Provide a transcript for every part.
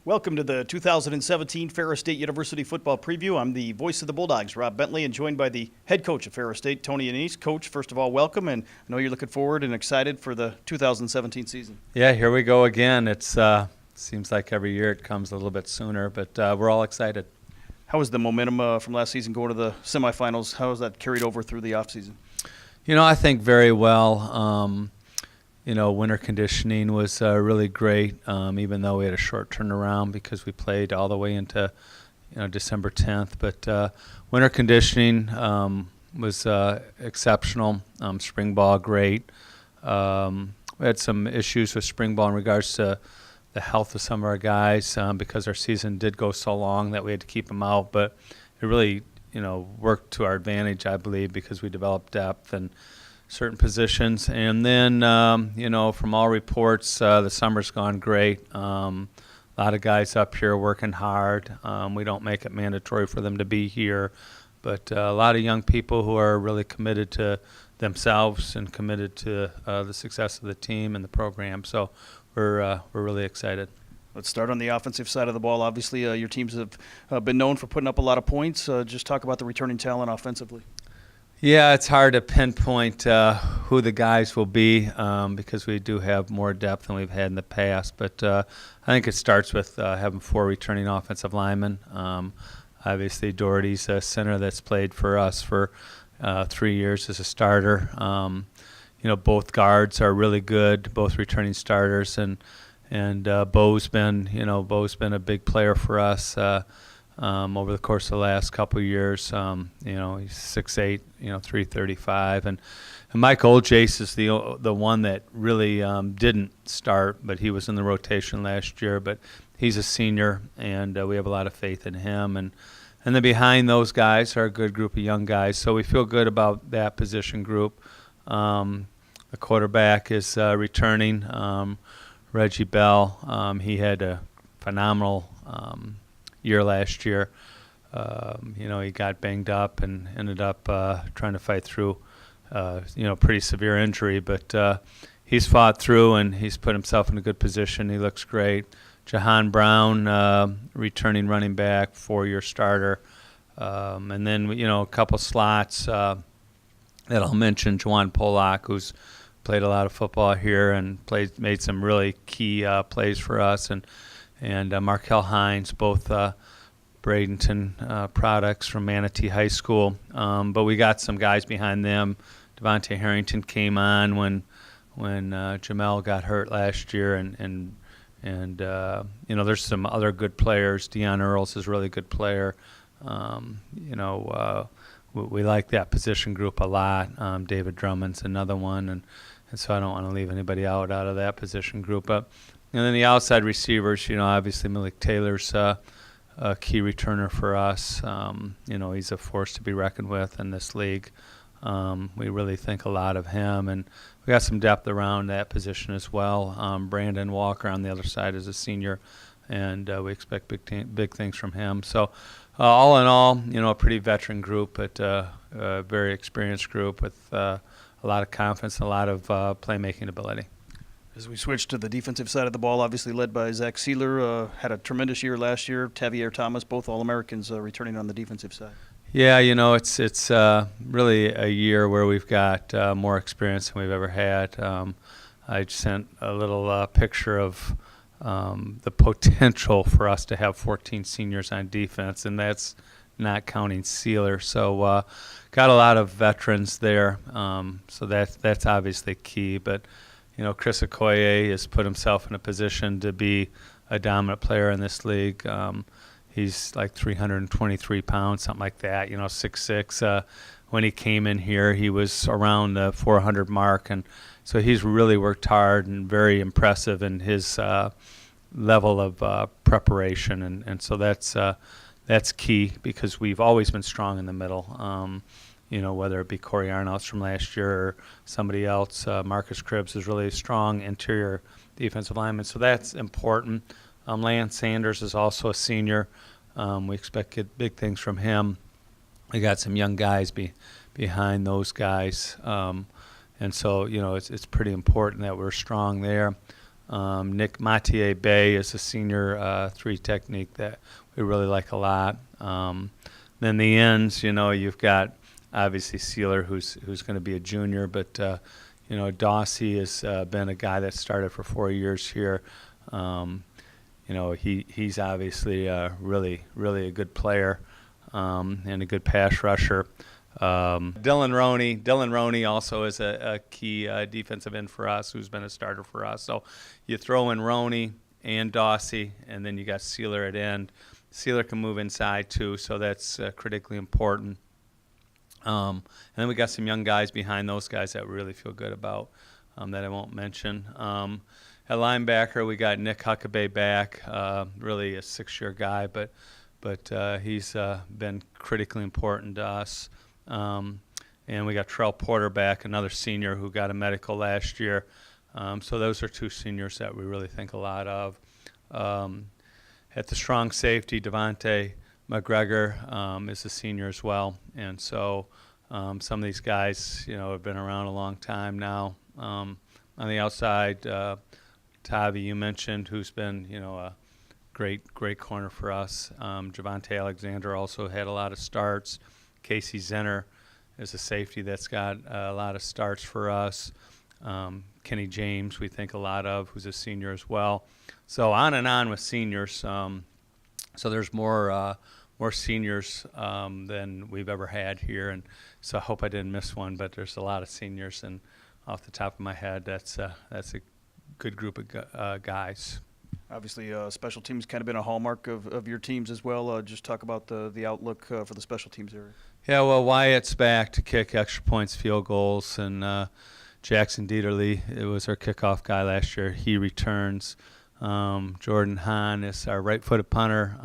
Welcome to the 2017 Ferris State University football preview. I'm the voice of the Bulldogs, Rob Bentley, and joined by the head coach of Ferris State, Tony Annese. Coach, first of all, welcome, and I know you're looking forward and excited for the 2017 season. Yeah, here we go again. It's seems like every year it comes a little bit sooner, but we're all excited. How was the momentum from last season going to the semifinals? How has that carried over through the offseason? I think very well. Winter conditioning was really great, even though we had a short turnaround because we played all the way into December 10th. But winter conditioning was exceptional. Spring ball, great. We had some issues with spring ball in regards to the health of some of our guys because our season did go so long that we had to keep them out. But it really, worked to our advantage, I believe, because we developed depth and certain positions. And then, from all reports, the summer's gone great. A lot of guys up here working hard. We don't make it mandatory for them to be here, but a lot of young people who are really committed to themselves and committed to the success of the team and the program. So we're really excited. Let's start on the offensive side of the ball. Obviously, your teams have been known for putting up a lot of points. Just talk about the returning talent offensively. Yeah, it's hard to pinpoint who the guys will be because we do have more depth than we've had in the past. But I think it starts with having 4 returning offensive linemen. Obviously, Doherty's a center that's played for us for 3 years as a starter. Both guards are really good, both returning starters, and Bo's been a big player for us. Over the course of the last couple of years. He's 6'8", 335. And Mike Oljace is the one that really didn't start, but he was in the rotation last year. But he's a senior, and we have a lot of faith in him. And then behind those guys are a good group of young guys. So we feel good about that position group. The quarterback is returning, Reggie Bell. He had a phenomenal year last year. He got banged up and ended up trying to fight through pretty severe injury, but he's fought through and he's put himself in a good position. He looks great. Jahan Brown, returning running back, 4-year starter. And then a couple slots that I'll mention. Juwan Polak, who's played a lot of football here and made some really key plays for us, and Markel Hines, both Bradenton products from Manatee High School. But we got some guys behind them. Devontae Harrington came on when Jamel got hurt last year, and there's some other good players. Deion Earls is a really good player. We like that position group a lot. David Drummond's another one, and so I don't want to leave anybody out of that position group. But and then the outside receivers, obviously Malik Taylor's a key returner for us. He's a force to be reckoned with in this league. We really think a lot of him, and we got some depth around that position as well. Brandon Walker on the other side is a senior, and we expect big things from him. So all in all, a pretty veteran group, but a very experienced group with a lot of confidence and a lot of playmaking ability. As we switch to the defensive side of the ball, obviously led by Zach Sealer, had a tremendous year last year. Tavier Thomas, both All-Americans returning on the defensive side. Yeah, it's really a year where we've got more experience than we've ever had. I sent a little picture of the potential for us to have 14 seniors on defense, and that's not counting Sealer. So got a lot of veterans there, so that's obviously key. But Chris Okoye has put himself in a position to be a dominant player in this league. He's like 323 pounds, something like that, 6'6". When he came in here, he was around the 400 mark, and so he's really worked hard and very impressive in his level of preparation, and so that's key because we've always been strong in the middle. Whether it be Corey Arnouts from last year or somebody else. Marcus Cribbs is really a strong interior defensive lineman, so that's important. Lance Sanders is also a senior. We expect big things from him. We got some young guys behind those guys, and so it's pretty important that we're strong there. Nick Mathieu Bay is a senior 3 technique that we really like a lot. Then the ends, you've got obviously Sealer, who's going to be a junior, but Dawsey has been a guy that started for 4 years here. He's obviously really a good player and a good pass rusher. Dylan Roney also is a key defensive end for us, who's been a starter for us. So you throw in Roney and Dawsey, and then you got Sealer at end. Sealer can move inside too, so that's critically important. And then we got some young guys behind those guys that we really feel good about that I won't mention. At linebacker, we got Nick Huckabee back, really a 6-year guy, but he's been critically important to us. And we got Trell Porter back, another senior who got a medical last year. So those are 2 seniors that we really think a lot of. At the strong safety, Devontae McGregor is a senior as well. And so some of these guys, have been around a long time now. On the outside, Tavi, you mentioned, who's been, a great corner for us. Javonte Alexander also had a lot of starts. Casey Zenner is a safety that's got a lot of starts for us. Kenny James, we think a lot of, who's a senior as well. So on and on with seniors. So there's more seniors than we've ever had here, and so I hope I didn't miss one. But there's a lot of seniors, and off the top of my head, that's a good group of guys. Obviously, special teams kind of been a hallmark of your teams as well. Just talk about the outlook for the special teams area. Yeah, well, Wyatt's back to kick extra points, field goals, and Jackson Dieterle, it was our kickoff guy last year. He returns. Jordan Hahn is our right-footed punter.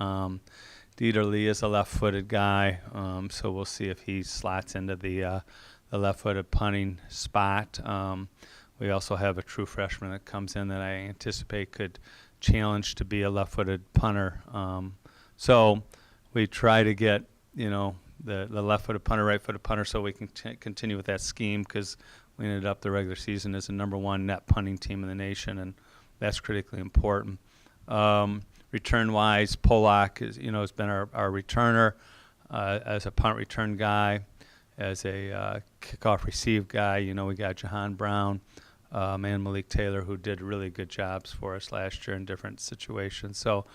Dieterle is a left-footed guy, so we'll see if he slots into the left-footed punting spot. We also have a true freshman that comes in that I anticipate could challenge to be a left-footed punter. So we try to get, the left-footed punter, right-footed punter, so we can continue with that scheme, because we ended up the regular season as the #1 net punting team in the nation, and that's critically important. Return-wise, Polak has been our returner as a punt return guy, as a kickoff receive guy. We got Jahan Brown and Malik Taylor, who did really good jobs for us last year in different situations. So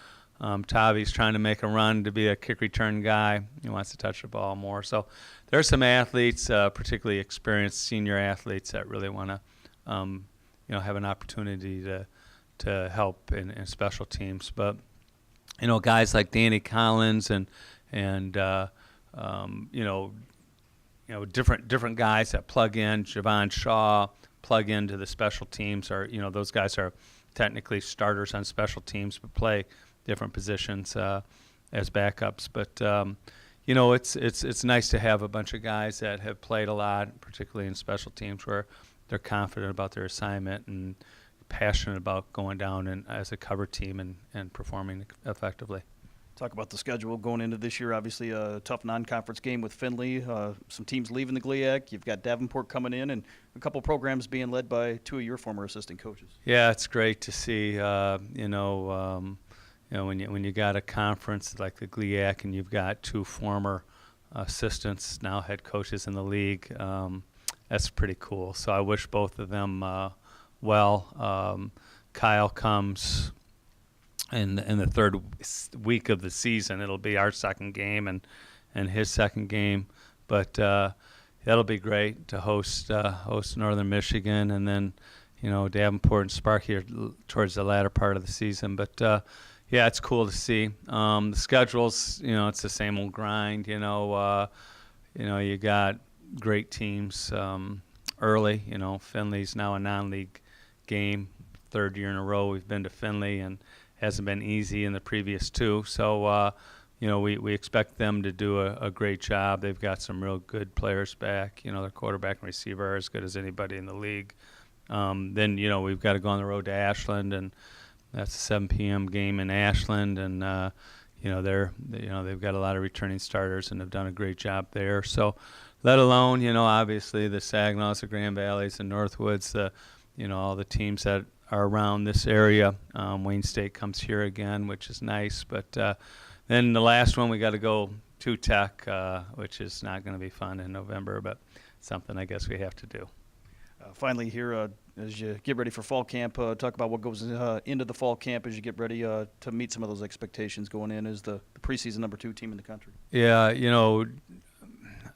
Tavi's trying to make a run to be a kick return guy. He wants to touch the ball more. So there's some athletes, particularly experienced senior athletes, that really want to have an opportunity to help in special teams. But guys like Danny Collins and different guys that plug in, Javon Shaw, plug into the special teams, or those guys are technically starters on special teams but play different positions as backups. But it's nice to have a bunch of guys that have played a lot, particularly in special teams, where they're confident about their assignment and passionate about going down and as a cover team and performing effectively. Talk about the schedule going into this year. Obviously, a tough non-conference game with Findlay. Some teams leaving the GLIAC. You've got Davenport coming in, and a couple programs being led by 2 of your former assistant coaches. Yeah, it's great to see. When you got a conference like the GLIAC and you've got 2 former assistants, now head coaches in the league, that's pretty cool. So I wish both of them well. Kyle comes in the third week of the season. It'll be our second game and his second game, but that'll be great to host Northern Michigan, and then Davenport and Sparky are towards the latter part of the season. But yeah, it's cool to see. The schedules, it's the same old grind. You got great teams early. Findlay's now a non-league game, 3rd year in a row we've been to Findlay, and hasn't been easy in the previous 2. So, we expect them to do a great job. They've got some real good players back. Their quarterback and receiver are as good as anybody in the league. Then, we've got to go on the road to Ashland, and that's a 7 p.m. game in Ashland, and they've got a lot of returning starters and have done a great job there. So, let alone obviously the Saginaws, the Grand Valleys, the Northwoods, all the teams that are around this area. Wayne State comes here again, which is nice. But then the last one, we got to go to Tech, which is not going to be fun in November, but something I guess we have to do. Finally here, as you get ready for fall camp, talk about what goes into the fall camp as you get ready to meet some of those expectations going in as the preseason number 2 team in the country. Yeah,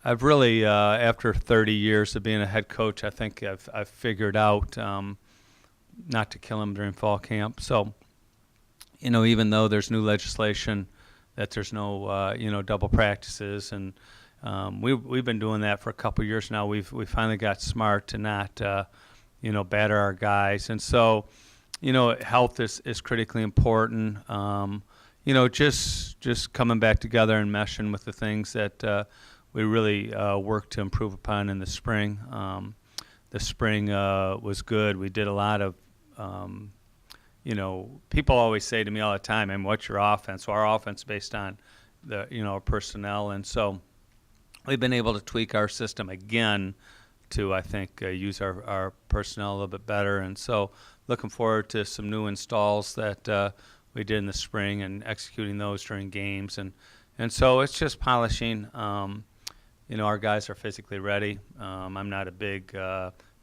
I've really, after 30 years of being a head coach, I think I've figured out not to kill them during fall camp. So, even though there's new legislation that there's no, double practices, and we've been doing that for a couple of years now. We finally got smart to not, batter our guys, and so, health is critically important. Just coming back together and meshing with the things that we really worked to improve upon in the spring. The spring was good. We did a lot of, people always say to me all the time, "And what's your offense?" So our offense based on our personnel, and so we've been able to tweak our system again to, I think, use our personnel a little bit better. And so looking forward to some new installs that we did in the spring and executing those during games. And so it's just polishing. Our guys are physically ready. I'm not a big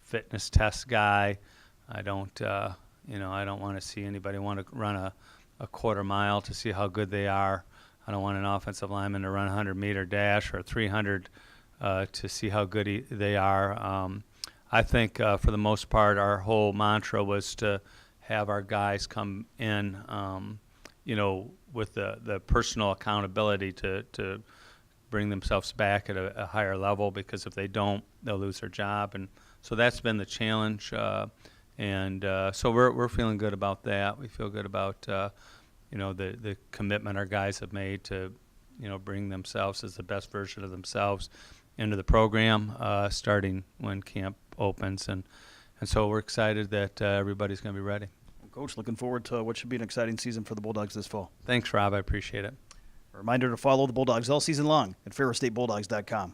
fitness test guy. I don't want to see anybody want to run a quarter mile to see how good they are. I don't want an offensive lineman to run a 100-meter dash or 300 to see how good they are. I think for the most part, our whole mantra was to have our guys come in, with the personal accountability to bring themselves back at a higher level, because if they don't, they'll lose their job. And so that's been the challenge. So we're feeling good about that. We feel good about the commitment our guys have made to bring themselves as the best version of themselves into the program starting when camp opens, and so we're excited that everybody's going to be ready. Well, Coach, looking forward to what should be an exciting season for the Bulldogs this fall. Thanks, Rob. I appreciate it. A reminder to follow the Bulldogs all season long at FerrisStateBulldogs.com.